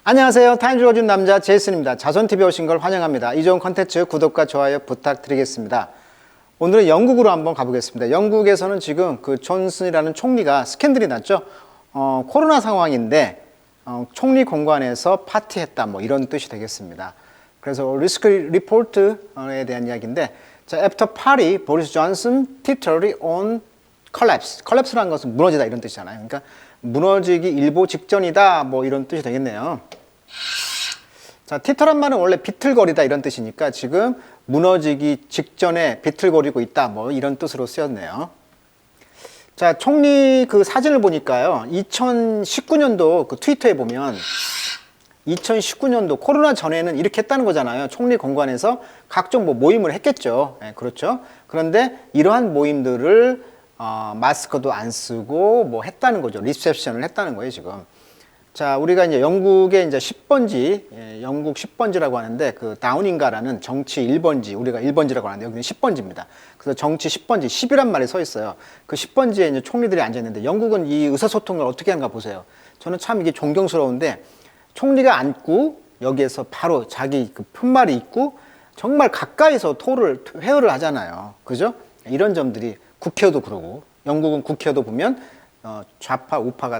안녕하세요. 타임 읽어준 남자 제이슨입니다. 자손TV에 오신 걸 환영합니다. 이 좋은 컨텐츠 구독과 좋아요 부탁드리겠습니다. 오늘은 영국으로 한번 가보겠습니다. 영국에서는 지금 그 존슨이라는 총리가 스캔들이 났죠. 코로나 상황인데 총리 공관에서 파티했다 뭐 이런 뜻이 되겠습니다. 그래서 리스크 리포트에 대한 이야기인데, 자, After party, 보리스 존슨 tittery on collapse. collapse라는 것은 무너지다 이런 뜻이잖아요. 그러니까 무너지기 일보 직전이다 뭐 이런 뜻이 되겠네요. 자, 티터란 말은 원래 비틀거리다 이런 뜻이니까 지금 무너지기 직전에 비틀거리고 있다 뭐 이런 뜻으로 쓰였네요. 자, 총리 그 사진을 보니까요, 2019년도 그 트위터에 보면 2019년도 코로나 전에는 이렇게 했다는 거잖아요. 총리 공관에서 각종 뭐 모임을 했겠죠. 네, 그렇죠. 그런데 이러한 모임들을 마스크도 안 쓰고 뭐 했다는 거죠. 리셉션을 했다는 거예요, 지금. 자, 우리가 이제 영국의 이제 10번지, 영국 10번지라고 하는데, 그 다우닝가라는 정치 1번지, 우리가 1번지라고 하는데 여기는 10번지입니다. 그래서 정치 10번지, 10이란 말이 서 있어요. 그 10번지에 이제 총리들이 앉아 있는데, 영국은 이 의사소통을 어떻게 하는가 보세요. 저는 참 이게 존경스러운데, 총리가 앉고 여기에서 바로 자기 그 푯말이 있고 정말 가까이서 회의를 하잖아요. 그죠? 이런 점들이, 국회도 그러고, 영국은 국회도 보면 좌파 우파가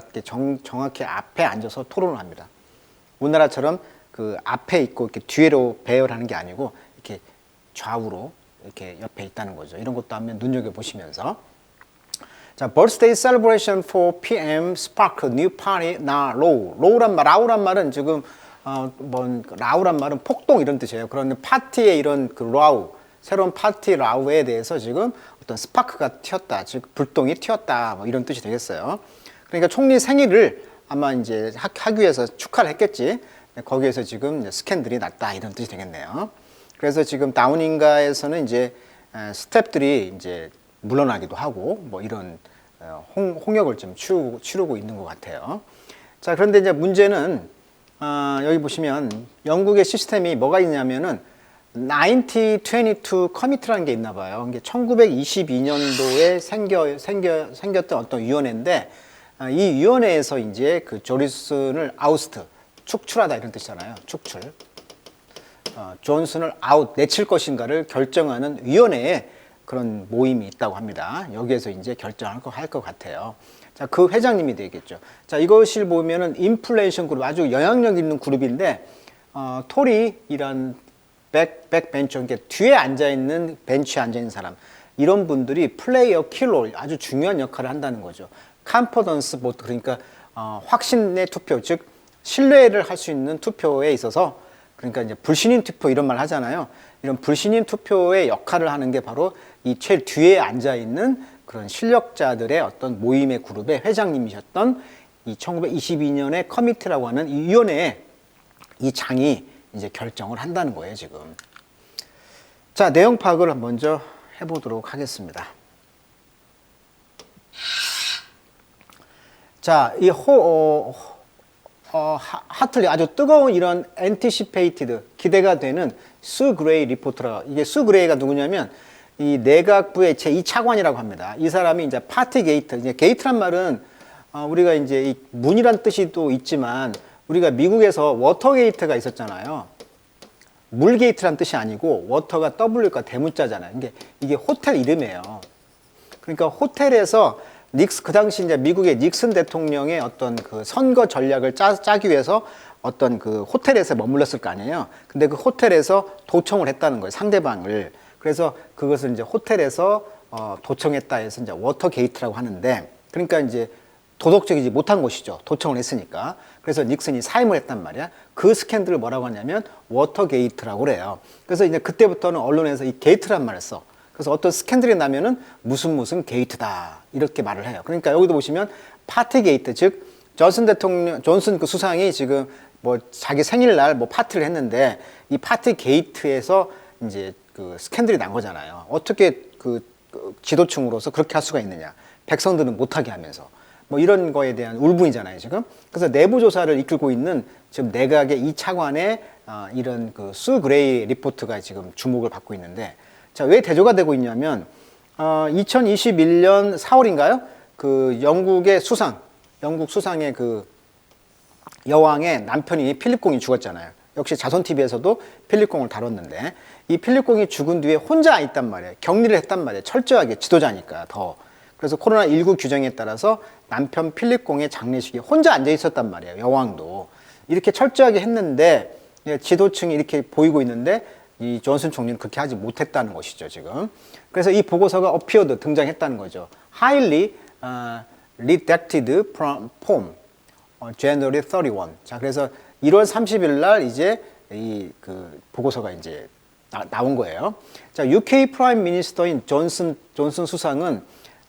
정확히 앞에 앉아서 토론을 합니다. 우리나라처럼 그 앞에 있고 이렇게 뒤로 배열하는 게 아니고 이렇게 좌우로 이렇게 옆에 있다는 거죠. 이런 것도 한번 눈여겨 보시면서. 자, birthday celebration for PM spark new party now low. 라우란 말은 지금 라우란 말은 폭동 이런 뜻이에요. 그런데 파티의 이런 그 라우, 새로운 파티 라우에 대해서 지금 어떤 스파크가 튀었다, 즉 불똥이 튀었다, 뭐 이런 뜻이 되겠어요. 그러니까 총리 생일을 아마 이제 학교에서 축하를 했겠지. 거기에서 지금 이제 스캔들이 났다 이런 뜻이 되겠네요. 그래서 지금 다우닝가에서는 이제 스태프들이 이제 물러나기도 하고 뭐 이런 홍역을 좀 치르고 있는 것 같아요. 자, 그런데 이제 문제는 여기 보시면 영국의 시스템이 뭐가 있냐면은 1922 커미트라는 게 있나 봐요. 이게 1922년도에 생겼던 어떤 위원회인데, 이 위원회에서 이제 그 조리슨을 아우스트, 축출하다 이런 뜻이잖아요. 축출. 존슨을 내칠 것인가를 결정하는 위원회에 그런 모임이 있다고 합니다. 여기에서 이제 결정할 것 같아요. 자, 그 회장님이 되겠죠. 자, 이것을 보면은 인플레이션 그룹, 아주 영향력 있는 그룹인데, 토리이란 백벤처, 그러니까 뒤에 앉아있는, 벤치에 앉아있는 사람, 이런 분들이 플레이어 킬러, 아주 중요한 역할을 한다는 거죠. 컨퍼던스 보트, 그러니까 확신의 투표, 즉 신뢰를 할 수 있는 투표에 있어서, 그러니까 이제 불신임 투표 이런 말 하잖아요. 이런 불신임 투표의 역할을 하는 게 바로 이 제일 뒤에 앉아있는 그런 실력자들의 어떤 모임의 그룹의 회장님이셨던 이 1922년의 커미티라고 하는 이 위원회에 이 장이 이제 결정을 한다는 거예요, 지금. 자, 내용 파악을 먼저 해보도록 하겠습니다. 자, 이 하틀리, 아주 뜨거운 이런 anticipated, 기대가 되는 수 그레이 리포터라. 이게 수 그레이가 누구냐면 이 내각부의 제2차관이라고 합니다. 이 사람이 이제 파티 게이트, 이제 게이트란 말은 우리가 이제 이 문이란 뜻이 또 있지만, 우리가 미국에서 워터게이트가 있었잖아요. 물게이트란 뜻이 아니고 워터가 W가 대문자잖아요. 이게 호텔 이름이에요. 그러니까 호텔에서 그 당시 이제 미국의 닉슨 대통령의 어떤 그 선거 전략을 짜기 위해서 어떤 그 호텔에서 머물렀을 거 아니에요. 근데 그 호텔에서 도청을 했다는 거예요, 상대방을. 그래서 그것을 이제 호텔에서 도청했다 해서 이제 워터게이트라고 하는데, 그러니까 이제 도덕적이지 못한 것이죠. 도청을 했으니까. 그래서 닉슨이 사임을 했단 말이야. 그 스캔들을 뭐라고 하냐면 워터게이트라고 그래요. 그래서 이제 그때부터는 언론에서 이 게이트란 말을 써. 그래서 어떤 스캔들이 나면은 무슨 게이트다 이렇게 말을 해요. 그러니까 여기도 보시면 파티게이트, 즉 존슨 그 수상이 지금 뭐 자기 생일날 뭐 파티를 했는데, 이 파티게이트에서 이제 그 스캔들이 난 거잖아요. 어떻게 그 지도층으로서 그렇게 할 수가 있느냐. 백성들은 못하게 하면서. 뭐 이런 거에 대한 울분이잖아요, 지금. 그래서 내부 조사를 이끌고 있는 지금 내각의 이 차관의 이런 그 수 그레이 리포트가 지금 주목을 받고 있는데, 자, 왜 대조가 되고 있냐면 2021년 4월인가요? 그 영국 수상의 그 여왕의 남편이 필립공이 죽었잖아요. 역시 자손TV에서도 필립공을 다뤘는데 이 필립공이 죽은 뒤에 혼자 있단 말이에요. 격리를 했단 말이에요. 철저하게 지도자니까 더. 그래서 코로나19 규정에 따라서 남편 필립공의 장례식에 혼자 앉아 있었단 말이에요. 여왕도. 이렇게 철저하게 했는데 지도층이 이렇게 보이고 있는데 이 존슨 총리는 그렇게 하지 못했다는 것이죠, 지금. 그래서 이 보고서가 appeared, 등장했다는 거죠. Highly redacted form, January 31. 자, 그래서 1월 30일 날 이제 이 그 보고서가 이제 나온 거예요. 자, UK 프라임 미니스터인 존슨 수상은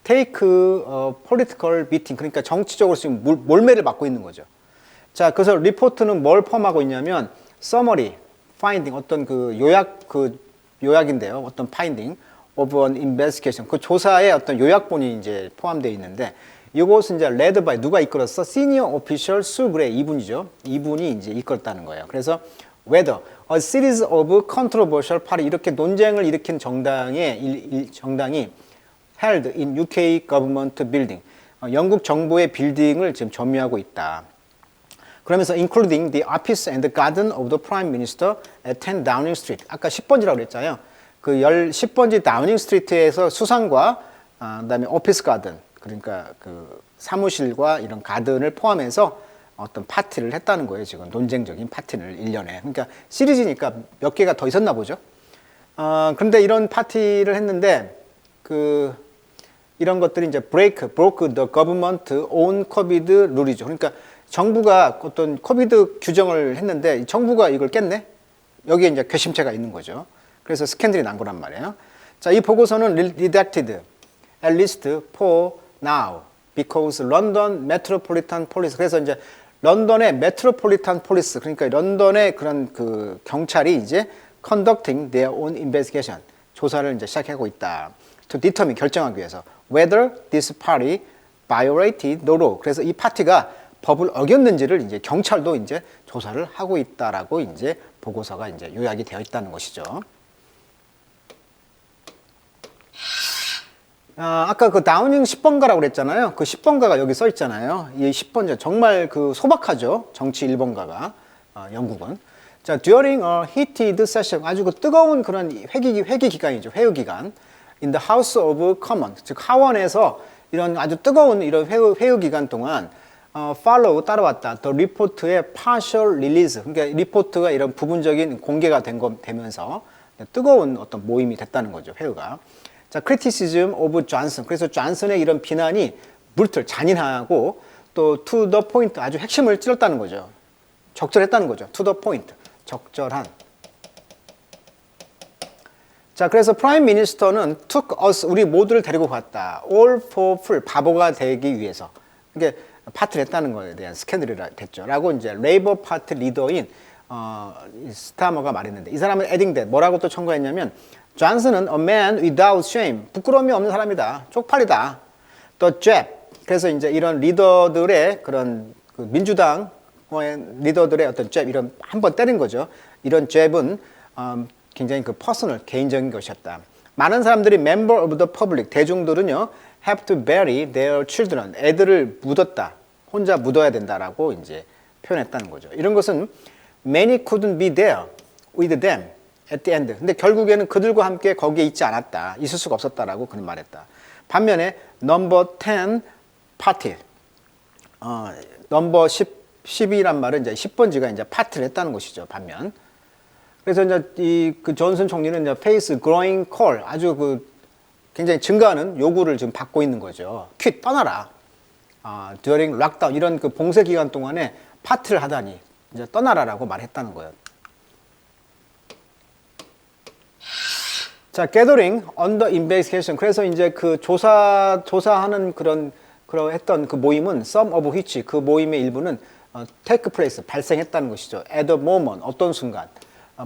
take a political beating, 그러니까 정치적으로 지금 몰매를 맞고 있는 거죠. 자, 그래서 리포트는 뭘 포함하고 있냐면 summary, finding, 어떤 요약인데요. 어떤 finding of an investigation, 그 조사의 어떤 요약본이 이제 포함되어 있는데 이것은 이제 led by, 누가 이끌었어? Senior Official Sue Gray, 이분이죠. 이분이 이제 이끌었다는 거예요. 그래서 whether a series of controversial party, 이렇게 논쟁을 일으킨 정당이 held in UK government building, 영국 정부의 빌딩을 지금 점유하고 있다. 그러면서 including the office and the garden of the prime minister at 10 Downing Street. 아까 10번지라고 그랬잖아요. 그 10번지 다우닝 스트리트에서 수상과 그다음에 오피스 가든, 그러니까 그 사무실과 이런 가든을 포함해서 어떤 파티를 했다는 거예요. 지금 논쟁적인 파티를 1년에. 그러니까 시리즈니까 몇 개가 더 있었나 보죠. 그런데 이런 파티를 했는데 이런 것들이 이제 broke the government own COVID 룰이죠. 그러니까 정부가 어떤 코비드 규정을 했는데 정부가 이걸 깼네? 여기에 이제 괘씸죄가 있는 거죠. 그래서 스캔들이 난 거란 말이에요. 자, 이 보고서는 redacted, at least for now, because London Metropolitan Police. 그래서 이제 런던의 Metropolitan Police, 그러니까 런던의 그런 그 경찰이 이제 conducting their own investigation, 조사를 이제 시작하고 있다. To determine, 결정하기 위해서 whether this party violated the law. 그래서 이 파티가 법을 어겼는지를 이제 경찰도 이제 조사를 하고 있다라고 이제 보고서가 이제 요약이 되어 있다는 것이죠. 아까 그 다우닝 10번가라고 그랬잖아요. 그 10번가가 여기 써 있잖아요. 이 10번가 정말 그 소박하죠. 정치 1번가가 영국은. 자, during a heated session, 아주 그 뜨거운 그런 회기 기간이죠. 회의 기간. In the House of Commons, 즉 하원에서 이런 아주 뜨거운 이런 회의 기간 동안 follow, 따라왔다. The report의 partial release, 그러니까 리포트가 이런 부분적인 공개가 되면서 뜨거운 어떤 모임이 됐다는 거죠. 회의가. 자, criticism of Johnson. 그래서 존슨의 이런 비난이 잔인하고 또 to the point, 아주 핵심을 찔렀다는 거죠. 적절했다는 거죠. to the point, 적절한. 자, 그래서 프라임 미니스터는 took us, 우리 모두를 데리고 갔다. all for full, 바보가 되기 위해서. 그러니까 파트를 했다는 것에 대한 스캔들이 됐죠. 라고 이제 레이버 파트 리더인 스타머가 말했는데, 이 사람은 adding that, 뭐라고 또 첨가했냐면 존슨은 a man without shame, 부끄러움이 없는 사람이다. 쪽팔리다. The jab, 그래서 이제 이런 리더들의 그런 그 민주당 리더들의 어떤 jab, 이런 한번 때린 거죠. 이런 jab은 굉장히 그 퍼스널, 개인적인 것이었다. 많은 사람들이 member of the public, 대중들은요, have to bury their children, 애들을 묻었다. 혼자 묻어야 된다라고 이제 표현했다는 거죠. 이런 것은 many couldn't be there with them at the end. 근데 결국에는 그들과 함께 거기에 있지 않았다. 있을 수가 없었다라고 그는 말했다. 반면에 number 10 party, number 10이란 말은 이제 10번지가 이제 파티를 했다는 것이죠. 반면. 그래서 이제 그 존슨 총리는 이제 face growing call, 아주 그 굉장히 증가하는 요구를 지금 받고 있는 거죠. 퀴, 떠나라. during lockdown, 이런 그 봉쇄 기간 동안에 파티를 하다니 이제 떠나라라고 말했다는 거예요. 자, gathering under investigation. 그래서 이제 그 조사하는 했던 그 모임은 some of which, 그 모임의 일부는 take place, 발생했다는 것이죠. at the moment, 어떤 순간.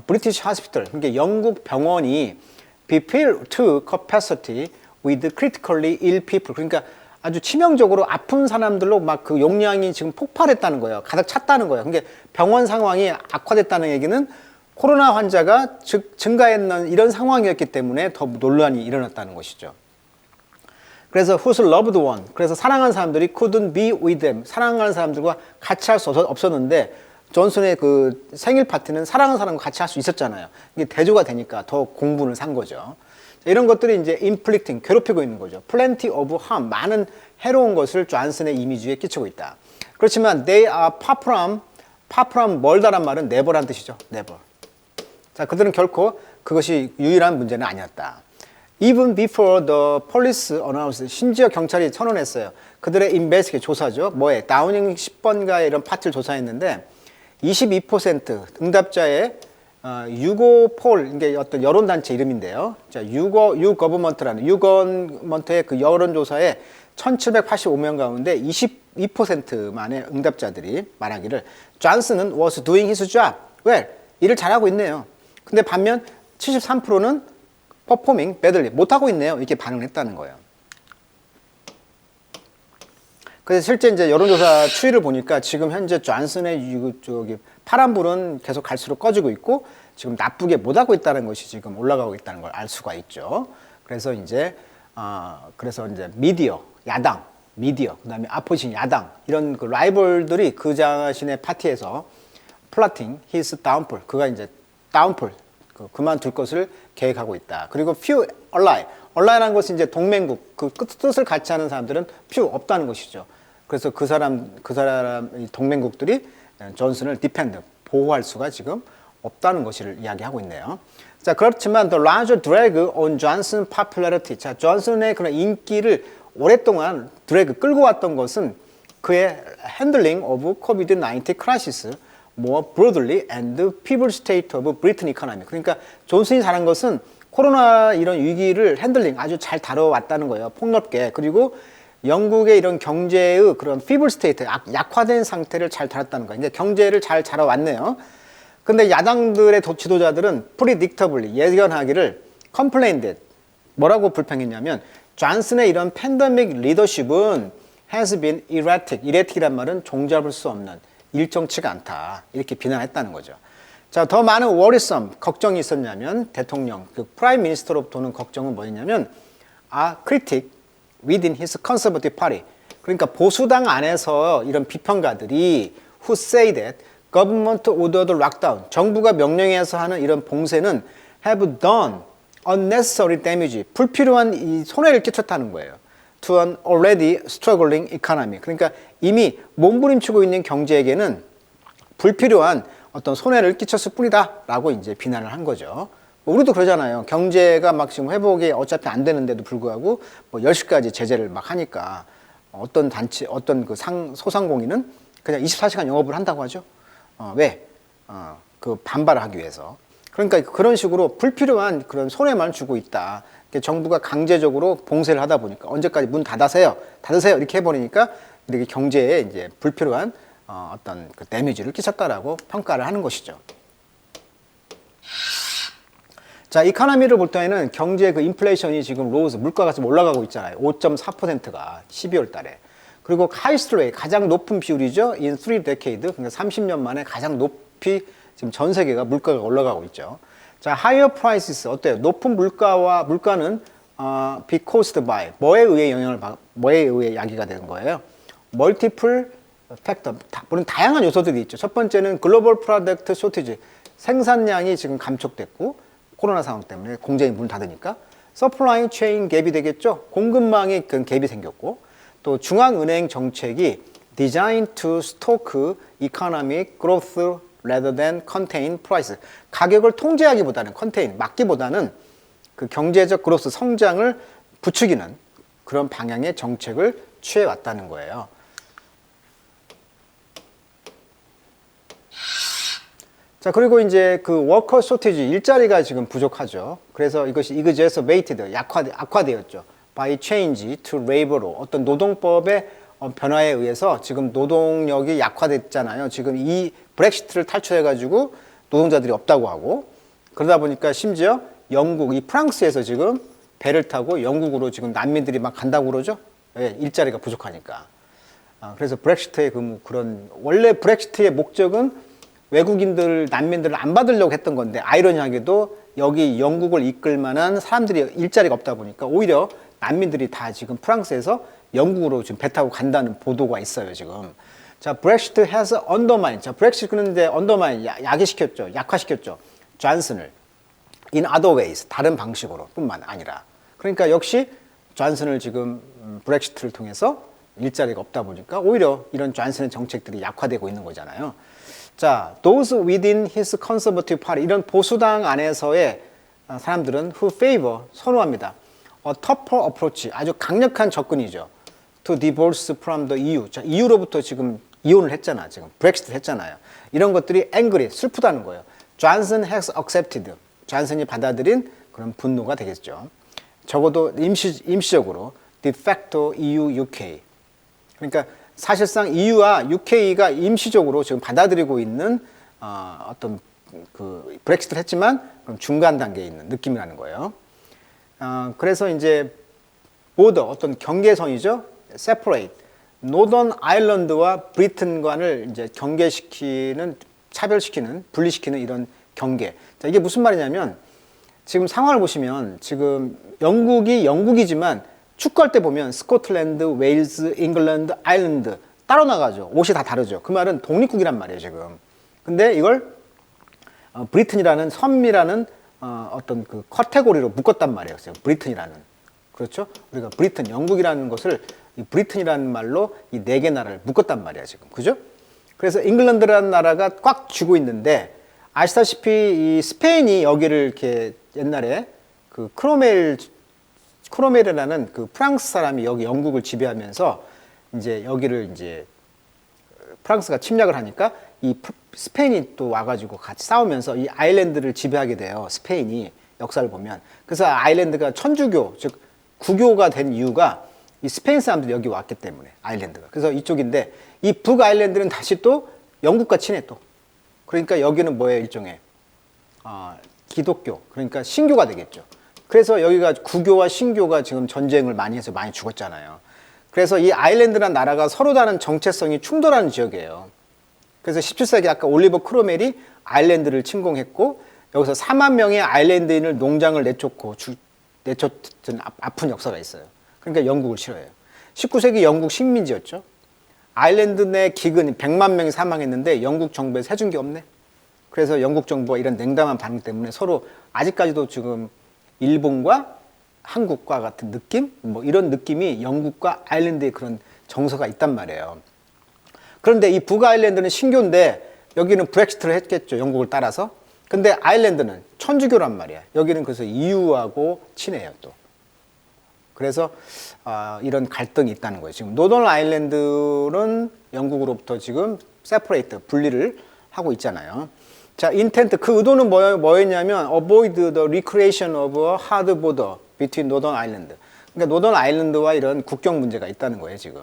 British hospital, 그러니까 영국 병원이 be filled to capacity with critically ill people. 그러니까 아주 치명적으로 아픈 사람들로 막 그 용량이 지금 폭발했다는 거예요. 가득 찼다는 거예요. 그러니까 병원 상황이 악화됐다는 얘기는 코로나 환자가 증가했는 이런 상황이었기 때문에 더 논란이 일어났다는 것이죠. 그래서 whose loved one, 그래서 사랑하는 사람들이 couldn't be with them, 사랑하는 사람들과 같이 할 수 없었는데 존슨의 그 생일 파티는 사랑하는 사람과 같이 할 수 있었잖아요. 이게 대조가 되니까 더 공분을 산 거죠. 이런 것들이 이제 inflicting, 괴롭히고 있는 거죠. plenty of harm, 많은 해로운 것을 존슨의 이미지에 끼치고 있다. 그렇지만 they are far from 멀다란 말은 never란 뜻이죠. never. 자, 그들은 결코 그것이 유일한 문제는 아니었다. Even before the police announced, 심지어 경찰이 선언했어요. 그들의 인베스티게이션 조사죠. 뭐에? 다우닝 10번가의 이런 파트를 조사했는데 22% 응답자의 유고폴, 이게 어떤 여론단체 이름인데요. 자, 유거버먼트라는 유거버먼트의 그 여론조사에 1785명 가운데 22%만의 응답자들이 말하기를 존슨은 was doing his job. well, 일을 잘하고 있네요. 근데 반면 73%는 performing badly, 못하고 있네요. 이렇게 반응을 했다는 거예요. 그래서 실제 이제 여론조사 추이를 보니까 지금 현재 존슨의 파란불은 계속 갈수록 꺼지고 있고 지금 나쁘게 못하고 있다는 것이 지금 올라가고 있다는 걸 알 수가 있죠. 그래서 이제 미디어, 야당, 그다음에 아포지션 야당 이런 그 라이벌들이 그 자신의 파티에서 plotting his downfall, 그가 이제 downfall, 그만둘 것을 계획하고 있다. 그리고 few ally라는 것은 이제 동맹국, 그 뜻을 같이 하는 사람들은 few 없다는 것이죠. 그래서 그 사람 동맹국들이 존슨을 defend, 보호할 수가 지금 없다는 것을 이야기하고 있네요. 자, 그렇지만 the larger drag on Johnson popularity, 자, 존슨의 그런 인기를 오랫동안 드래그 끌고 왔던 것은 그의 handling of COVID-19 crisis more broadly and feeble state of Britain economy. 그러니까 존슨이 잘한 것은 코로나 이런 위기를 핸들링 아주 잘 다뤄왔다는 거예요. 폭넓게. 그리고 영국의 이런 경제의 그런 feeble state, 약화된 상태를 잘 다뤘다는 거예요. 이제 경제를 잘 다뤄왔네요. 근데 야당들의 지도자들은 predictably, 예견하기를 complained, 뭐라고 불평했냐면 존슨의 이런 팬데믹 리더십은 has been erratic이란 말은 종잡을 수 없는 일정치가 않다. 이렇게 비난했다는 거죠. 자, 더 많은 worrisome, 걱정이 있었냐면 대통령, 그 프라임 미니스터로부터는 걱정은 뭐였냐면 critic within his conservative party. 그러니까 보수당 안에서 이런 비평가들이 who say that government ordered lockdown, 정부가 명령해서 하는 이런 봉쇄는 have done unnecessary damage, 불필요한 이 손해를 끼쳤다는 거예요. to an already struggling economy. 그러니까 이미 몸부림치고 있는 경제에게는 불필요한 어떤 손해를 끼쳤을 뿐이다 라고 이제 비난을 한 거죠. 우리도 그러잖아요. 경제가 막 지금 회복이 어차피 안 되는데도 불구하고 뭐 10시까지 제재를 막 하니까 어떤 단체, 어떤 그 소상공인은 그냥 24시간 영업을 한다고 하죠. 왜? 그 반발을 하기 위해서. 그러니까 그런 식으로 불필요한 그런 손해만 주고 있다. 정부가 강제적으로 봉쇄를 하다 보니까 언제까지 문 닫으세요 이렇게 해버리니까 이렇게 경제에 이제 불필요한 어떤 그 데미지를 끼쳤다라고 평가를 하는 것이죠. 자, 이코노미를 볼 때에는 경제 그 인플레이션이 지금 로즈, 물가가 지금 올라가고 있잖아요. 5.4%가 12월 달에. 그리고 하이스트 레이트, 가장 높은 비율이죠. in 3 decade, 그러니까 30년 만에 가장 높이 지금 전 세계가 물가가 올라가고 있죠. 자, higher prices 어때요? 높은 물가는 be caused by 뭐에 의해 야기가 되는 거예요? multiple factor, 물론 다양한 요소들이 있죠. 첫 번째는 global product shortage, 생산량이 지금 감축됐고 코로나 상황 때문에 공장이 문 닫으니까 supply chain 갭이 되겠죠. 공급망에 그 갭이 생겼고 또 중앙은행 정책이 designed to stoke economic growth rather than contain price. 가격을 통제하기보다는 막기보다는 그 경제적 그로스 성장을 부추기는 그런 방향의 정책을 취해 왔다는 거예요. 자, 그리고 이제 그 워커 쇼티지, 일자리가 지금 부족하죠. 그래서 이것이 exacerbated, 악화되었죠. by change to labor law, 어떤 노동법의 변화에 의해서 지금 노동력이 약화됐잖아요. 지금 이 브렉시트를 탈출해가지고 노동자들이 없다고 하고, 그러다 보니까 심지어 영국, 이 프랑스에서 지금 배를 타고 영국으로 지금 난민들이 막 간다고 그러죠. 예, 일자리가 부족하니까. 그래서 브렉시트의 그런 원래 브렉시트의 목적은 외국인들, 난민들을 안 받으려고 했던 건데 아이러니하게도 여기 영국을 이끌 만한 사람들이 일자리가 없다 보니까 오히려 난민들이 다 지금 프랑스에서 영국으로 지금 배 타고 간다는 보도가 있어요, 지금. 자, Brexit has undermined. 자, 브렉시트는 이제 undermine, 야기시켰죠. 약화시켰죠. 존슨을. In other ways. 다른 방식으로 뿐만 아니라. 그러니까 역시 존슨을 지금 브렉시트를 통해서 일자리가 없다 보니까 오히려 이런 존슨의 정책들이 약화되고 있는 거잖아요. 자, those within his conservative party. 이런 보수당 안에서의 사람들은 who favor, 선호합니다. A tougher approach. 아주 강력한 접근이죠. To divorce from the EU. 자, EU로부터 지금 이혼을 했잖아. 지금 브렉시트 했잖아요. 이런 것들이 angry, 슬프다는 거예요. Johnson has accepted. 존슨이 받아들인 그런 분노가 되겠죠. 적어도 임시적으로 de facto EU, UK. 그러니까 사실상 EU와 UK가 임시적으로 지금 받아들이고 있는 어떤 그 브렉시트를 했지만 그럼 중간 단계에 있는 느낌이라는 거예요. 그래서 이제 보더 어떤 경계선이죠. separate. 노던 아일랜드와 브리튼과를 이제 경계시키는, 차별시키는, 분리시키는 이런 경계. 자, 이게 무슨 말이냐면 지금 상황을 보시면 지금 영국이 영국이지만 축구할 때 보면 스코틀랜드, 웨일즈, 잉글랜드, 아일랜드 따로 나가죠. 옷이 다 다르죠. 그 말은 독립국이란 말이에요, 지금. 근데 이걸 브리튼이라는 섬이라는 어떤 그 카테고리로 묶었단 말이에요. 브리튼이라는. 그렇죠? 우리가 브리튼, 영국이라는 것을 이 브리튼이라는 말로 이 네 개 나라를 묶었단 말이야, 지금. 그죠? 그래서 잉글랜드라는 나라가 꽉 쥐고 있는데 아시다시피 이 스페인이 여기를 이렇게 옛날에 그 크로멜이라는 그 프랑스 사람이 여기 영국을 지배하면서 이제 여기를 이제 프랑스가 침략을 하니까 이 스페인이 또 와가지고 같이 싸우면서 이 아일랜드를 지배하게 돼요. 스페인이 역사를 보면. 그래서 아일랜드가 천주교, 즉 구교가 된 이유가 이 스페인 사람들이 여기 왔기 때문에 아일랜드가. 그래서 이쪽인데 이 북아일랜드는 다시 또 영국과 친해 또. 그러니까 여기는 뭐예요? 일종의 기독교. 그러니까 신교가 되겠죠. 그래서 여기가 구교와 신교가 지금 전쟁을 많이 해서 많이 죽었잖아요. 그래서 이 아일랜드라는 나라가 서로 다른 정체성이 충돌하는 지역이에요. 그래서 17세기 아까 올리버 크로멜이 아일랜드를 침공했고 여기서 4만 명의 아일랜드인을 농장을 내쫓던 아픈 역사가 있어요. 그러니까 영국을 싫어해요. 19세기 영국 식민지였죠. 아일랜드 내 기근 100만 명이 사망했는데 영국 정부에서 해준 게 없네. 그래서 영국 정부가 이런 냉담한 반응 때문에 서로 아직까지도 지금 일본과 한국과 같은 느낌? 뭐 이런 느낌이 영국과 아일랜드의 그런 정서가 있단 말이에요. 그런데 이 북아일랜드는 신교인데 여기는 브렉시트를 했겠죠. 영국을 따라서. 근데 아일랜드는 천주교란 말이야. 여기는 그래서 EU하고 친해요 또. 그래서 이런 갈등이 있다는 거예요. 지금 노던 아일랜드는 영국으로부터 지금 세퍼레이트, 분리를 하고 있잖아요. 자, 인텐트, 그 의도는 뭐였냐면 avoid the recreation of a hard border between Northern Ireland. 그러니까 노던 아일랜드와 이런 국경 문제가 있다는 거예요, 지금.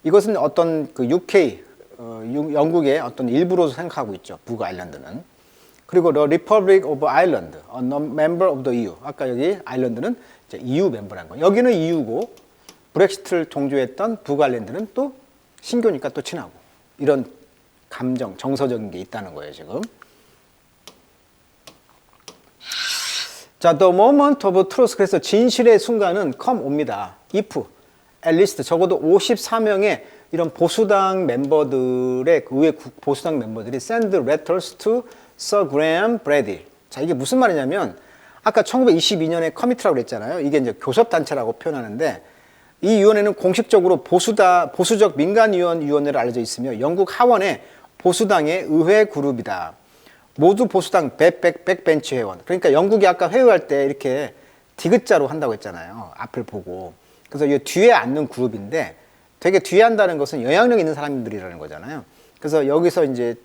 이것은 어떤 그 UK, 영국의 어떤 일부로 생각하고 있죠, 북아일랜드는. 그리고 the Republic of Ireland, a member of the EU. 아까 여기 아일랜드는 이제 EU 멤버라는 거예요. 여기는 EU고 브렉시트를 종주했던 북아일랜드는 또 신교니까 또 친하고 이런 감정, 정서적인 게 있다는 거예요, 지금. 자, the moment of truth. 그래서 진실의 순간은 come 옵니다. if, at least 적어도 54명의 이런 보수당 멤버들의 의회 보수당 멤버들이 send letters to Sir Graham Bradley. 자, 이게 무슨 말이냐면 아까 1922년에 커미티라고 그랬잖아요. 이게 이제 교섭단체라고 표현하는데 이 위원회는 공식적으로 보수적 민간위원회로 알려져 있으며 영국 하원의 보수당의 의회 그룹이다. 모두 보수당 백벤치 회원. 그러니까 영국이 아까 회의할 때 이렇게 디귿자로 한다고 했잖아요. 앞을 보고. 그래서 이 뒤에 앉는 그룹인데 되게 뒤에 한다는 것은 영향력 있는 사람들이라는 거잖아요. 그래서 여기서 이제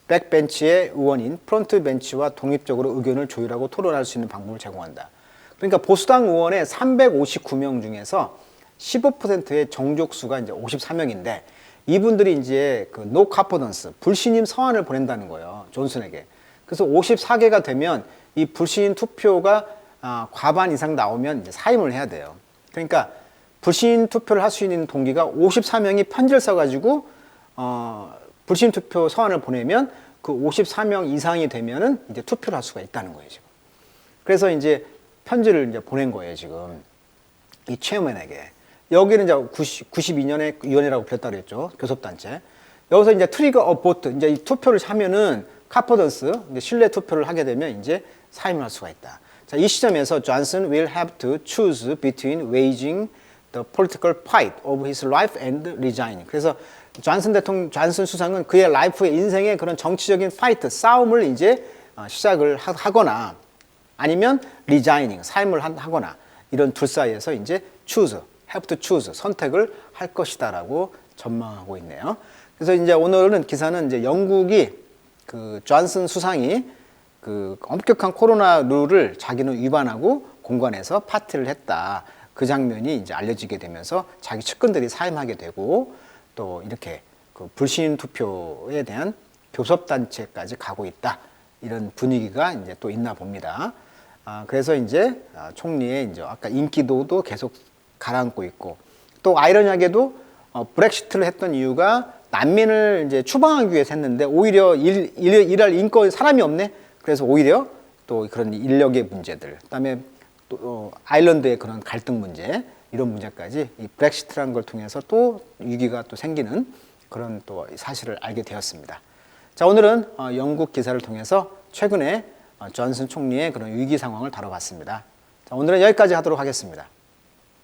백벤치의 의원인 프론트 벤치와 독립적으로 의견을 조율하고 토론할 수 있는 방법을 제공한다. 그러니까 보수당 의원의 359명 중에서 15%의 정족수가 이제 54명인데 이분들이 이제 그 no confidence, 불신임 서한을 보낸다는 거예요. 존슨에게. 그래서 54개가 되면 이 불신임 투표가 과반 이상 나오면 이제 사임을 해야 돼요. 그러니까 불신 투표를 할 수 있는 동기가 54명이 편지를 써가지고 불신 투표 서한을 보내면 그 54명 이상이 되면은 이제 투표를 할 수가 있다는 거예요, 지금. 그래서 이제 편지를 이제 보낸 거예요, 지금. 이 체어맨에게. 여기는 이제 92년에 위원회라고 불렸다 그랬죠. 교섭단체. 여기서 이제 트리거 어 보트, 이제 이 투표를 하면은 카퍼던스, 이제 신뢰 투표를 하게 되면 이제 사임할 수가 있다. 자, 이 시점에서 Johnson will have to choose between waging the political fight of his life and resigning. 그래서 존슨 수상은 그의 라이프의 인생의 그런 정치적인 파이트, 싸움을 이제 시작을 하거나 아니면 resigning, 사임을 하거나 이런 둘 사이에서 이제 choose, have to choose, 선택을 할 것이다라고 전망하고 있네요. 그래서 이제 오늘은 기사는 이제 영국이 그 존슨 수상이 그 엄격한 코로나 룰을 자기는 위반하고 공관에서 파티를 했다. 그 장면이 이제 알려지게 되면서 자기 측근들이 사임하게 되고 또 이렇게 그 불신 투표에 대한 교섭단체까지 가고 있다. 이런 분위기가 이제 또 있나 봅니다. 그래서 이제 총리의 이제 아까 인기도도 계속 가라앉고 있고 또 아이러니하게도 브렉시트를 했던 이유가 난민을 이제 추방하기 위해서 했는데 오히려 일할 인권 사람이 없네. 그래서 오히려 또 그런 인력의 문제들, 그다음에 또 아일랜드의 그런 갈등 문제 이런 문제까지 이 브렉시트라는 걸 통해서 또 위기가 또 생기는 그런 또 사실을 알게 되었습니다. 자, 오늘은 영국 기사를 통해서 최근에 존슨 총리의 그런 위기 상황을 다뤄봤습니다. 자, 오늘은 여기까지 하도록 하겠습니다.